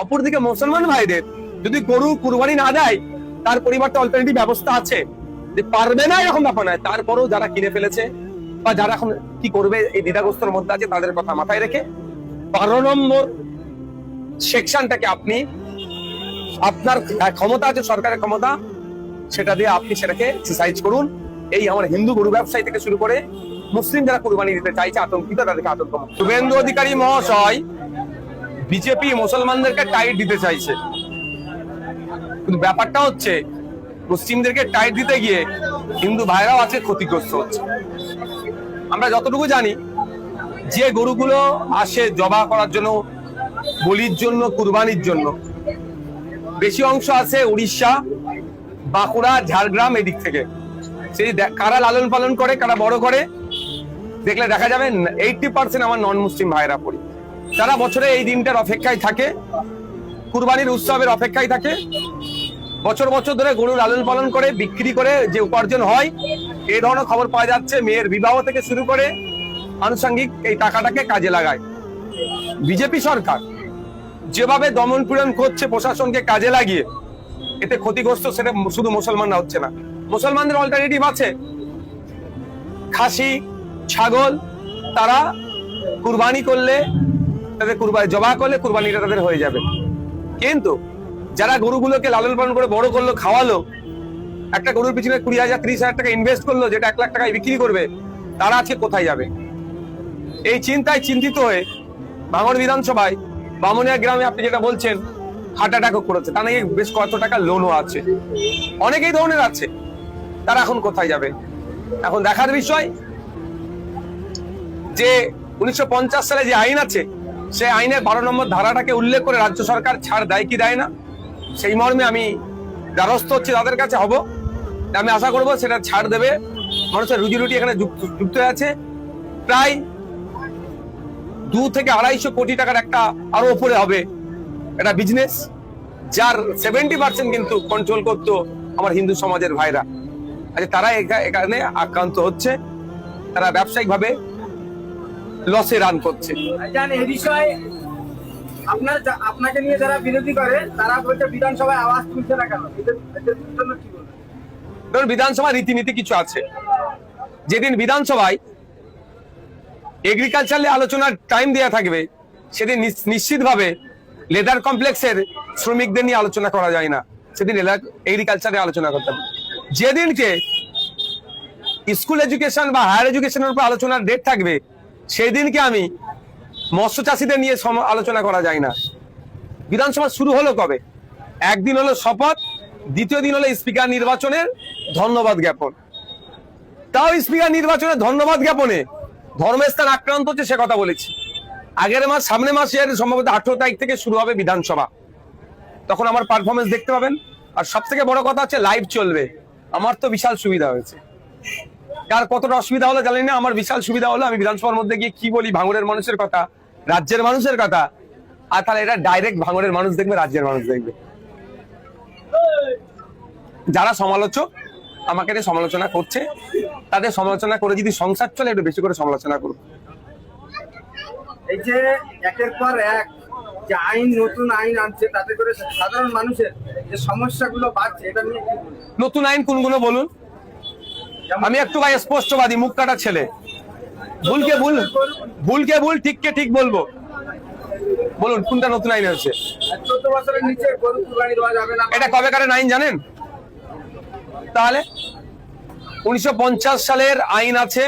অপরদিকে মুসলমান ভাইদের যদি গরু কুরবানি না দেয়, তার পরিবর্তে অল্টারনেটিভ ব্যবস্থা আছে, যে পারবে না এরকম ব্যাপার নয়, তারপরেও যারা কিনে ফেলেছে বা যারা এখন কি করবে এই দ্বিধাগ্রস্তর মধ্যে আছে, তাদের কথা মাথায় রেখে 12 নম্বর সেকশনটাকে আপনি, আপনার ক্ষমতা আছে, সরকারের ক্ষমতা, সেটা দিয়ে আপনি সেটাকে এক্সারসাইজ করুন। এই আমার হিন্দু গরু ব্যবসায়ী থেকে শুরু করে মুসলিম যারা কুরবানি দিতে চাইছে আতঙ্কিত, তাদেরকে আতঙ্ক। শুভেন্দু অধিকারী মহাশয় বিজেপি মুসলমানদেরকে টাইট দিতে চাইছে, কিন্তু ব্যাপারটা হচ্ছে মুসলিমদেরকে টাইট দিতে গিয়ে হিন্দু ভাইরাও আছে ক্ষতিগ্রস্ত হচ্ছে। আমরা যতটুকু জানি, যে গরুগুলো আসে জবা করার জন্য, বলির জন্য, কুরবানির জন্য, বেশি অংশ আছে উড়িষ্যা, বাঁকুড়া, ঝাড়গ্রাম এদিক থেকে। সেই কারা লালন পালন করে, কারা বড় করে, দেখলে দেখা যাবে 80% আমার নন মুসলিম ভাইরা পড়ি। তারা বছরে এই দিনটার অপেক্ষায় থাকে, কুরবানির উৎসবের অপেক্ষায় থাকে, বছর বছর ধরে গরু লালন পালন করে বিক্রি করে যে উপার্জন হয়, এই ধরনের খবর পাওয়া যাচ্ছে। মেয়ের বিবাহ থেকে শুরু করে আনুষঙ্গিক এই টাকাটাকে কাজে লাগায় বিজেপি সরকার। যেভাবে দমন পীড়ন করছে প্রশাসনকে কাজে লাগিয়ে, এতে ক্ষতিগ্রস্ত সেটা শুধু মুসলমানরা হচ্ছে না, মুসলমানদের অল্টারনেটিভ আছে, খাসি, ছাগল, তারা কুরবানি করলে, তাদের কুরবানি জবা করলে কুরবানিটা তাদের হয়ে যাবে। কিন্তু যারা গরুগুলোকে লালন পালন করে বড় করলো, খাওয়ালো, একটা গরুর পিছনে 20,000 30,000 টাকা ইনভেস্ট করলো, যেটা 1 লাখ টাকায় বিক্রি করবে, তারা আজকে কোথায় যাবে? এই চিন্তায় চিন্তিত হয়ে ভাঙড় বিধানসভায় বামুনিয়া গ্রামে আপনি যেটা বলছেন হার্ট অ্যাটাকও করেছে, তা নাকি বেশ কত টাকা লোনও আছে, অনেকেই ধরনের আছে, তারা এখন কোথায় যাবে? এখন দেখার বিষয় যে 1950 সালে যে আইন আছে, সেই আইনের 12 নম্বর ধারাটাকে উল্লেখ করে রাজ্য সরকার ছাড় দেয় কি দেয় না, সেই মর্মে আমি দ্বারস্থ হচ্ছি তাদের কাছে হব। আমি আশা করবো সেটা ছাড় দেবে। মানুষের রুজি রুটি এখানে যুক্ত আছে, প্রায় 2 থেকে 250 কোটি টাকার একটা আরো উপরে হবে এটা বিজনেস, যার 70% কিন্তু কন্ট্রোল করতো আমার হিন্দু সমাজের ভাইরা। আচ্ছা, তারা এখানে আক্রান্ত হচ্ছে, তারা ব্যবসায়িক ভাবে লসে রান করছে। এই বিষয়ে আপনাকে নিয়ে যারা বিরোধী করে, তারা বলছে বিধানসভায় আওয়াজ তুলছে না কেন? ধরুন, বিধানসভা রীতিনীতি কিছু আছে। যেদিন বিধানসভায় এগ্রিকালচার নিয়ে আলোচনার টাইম দেওয়া থাকবে, সেদিন নিশ্চিতভাবে লেদার কমপ্লেক্সের শ্রমিকদের নিয়ে আলোচনা করা যায় না, সেদিন এগ্রিকালচারে আলোচনা করতে হবে। যেদিনকে স্কুল এডুকেশন বা হায়ার এডুকেশনের উপর আলোচনার ডেট থাকবে, সেই দিনকে আমি মৎস্য চাষীদের নিয়ে আলোচনা করা যায় না। বিধানসভা শুরু হলো কবে? একদিন হলো শপথ, দ্বিতীয় দিন হলো স্পিকার নির্বাচনের ধন্যবাদ জ্ঞাপন। তাও স্পিকার নির্বাচনের ধন্যবাদ জ্ঞাপনে ধর্মস্থান আক্রান্ত হচ্ছে, সে কথা বলেছি। আগের মাস, সামনে মাসের সম্ভবত 18 তারিখ থেকে শুরু হবে বিধানসভা, তখন আমার পারফরমেন্স দেখতে পাবেন। আর সব থেকে বড় কথা হচ্ছে লাইভ চলবে। আমার তো বিশাল সুবিধা হয়েছে, কার কতটা অসুবিধা হলো জানি না, আমার বিশাল সুবিধা হলো আমি বিধানসভার মধ্যে গিয়ে কি বলি ভাঙড়ের মানুষের কথা, রাজ্যের মানুষের কথা, আর তাহলে এটা ডাইরেক্ট ভাঙড়ের মানুষ দেখবে, রাজ্যের মানুষ দেখবে। যারা সমালোচক আমাকে নিয়ে সমালোচনা করছে, তাদের সমালোচনা করে যদি সংসার চলে, একটু বেশি করে সমালোচনা করুক। এই যে একের পর এক যে আইন, নতুন আইন আনছে, তাতে করে সাধারণ মানুষের যে সমস্যাগুলো বাড়ছে, এটা নিয়ে নতুন আইন কোনগুলো বলুন? আমি একটু ভাই স্পষ্টবাদী, মুখ কাটা ছেলে, ভুলকে ভুল, ভুলকে ভুল, ঠিককে ঠিক বলবো। বলুন কোনটা নতুন আইন আছে? 14 বছরের নিচে গরু কুরবানি দেওয়া যাবে না। এটা কবেকারের আইন জানেন? তাহলে 1950 সালের আইন আছে,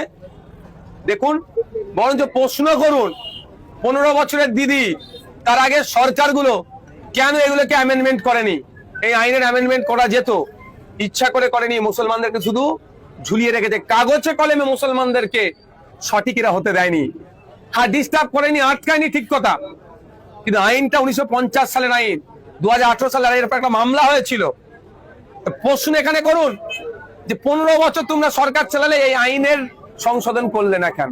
দেখুন। বরঞ্চ প্রশ্ন করুন 15 বছরের দিদি, তার আগে সরকারগুলো কেন এগুলোকে অ্যামেন্ডমেন্ট করেনি? এই আইনের অ্যামেন্ডমেন্ট করা যেত, ইচ্ছা করে করেনি, মুসলমানদেরকে শুধু ঝুলিয়ে রেখেছে কাগজে কলমে, মুসলমানদেরকে সঠিকরা হতে দেয়নি। হ্যাঁ, ডিস্টার্ব করেনি, আটকায়নি, ঠিক কথা, কিন্তু আইনটা 1950 সালের আইন। 2018 সালের এর একটা মামলা হয়েছিল। প্রশ্ন এখানে করুন যে 15 বছর তোমরা সরকার চালালে এই আইনের সংশোধন করলে না কেন?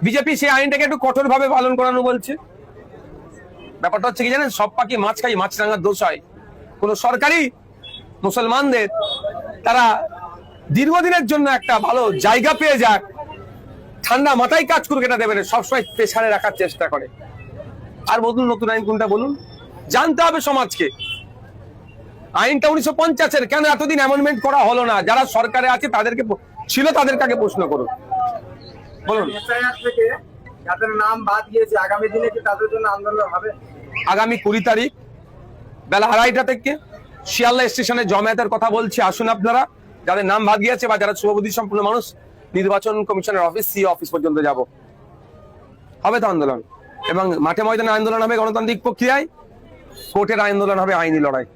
বিজেপি সেই আইনটাকে একটু কঠোর ভাবে পালন করানো বলছে। ব্যাপারটা হচ্ছে কি জানেন, সব পাখি মাছ খাই, মাছ রাঙার দোষ হয়। কোন সরকারি মুসলমানদের তারা দীর্ঘদিনের জন্য একটা ভালো জায়গা পেয়ে যাক, ঠান্ডা মাথায় কাজ করুক, এটা দেবে না, সবসময় পেছানে রাখার চেষ্টা করে। আর বলুন নতুন আইন কোনটা বলুন? জানতে হবে সমাজকে। আইনটা 1950-এর, কেন এতদিন অ্যামেন্ডমেন্ট করা হলো না? যারা সরকারে আছে তাদেরকে ছিল, তাদেরকে আগে প্রশ্ন করুন। বলুন। এসআইআর থেকে যাদের নাম বাদ গিয়েছে আগামী দিনে কি তাদের জন্য আন্দোলন হবে? আগামী 20 তারিখ বেলা 2:30 থেকে শিয়ালদা স্টেশনে জমায়েতের কথা বলছি। আসুন আপনারা, যাদের নাম বাদ গিয়েছে বা যারা শুভবুদ্ধি সম্পন্ন মানুষ, নির্বাচন কমিশনের অফিস, সিও অফিস পর্যন্ত যাব, হবে তো আন্দোলন। এবং মাঠে ময়দানে আন্দোলন হবে গণতান্ত্রিক প্রক্রিয়ায়, কোর্টের আন্দোলন হবে আইনি লড়াই।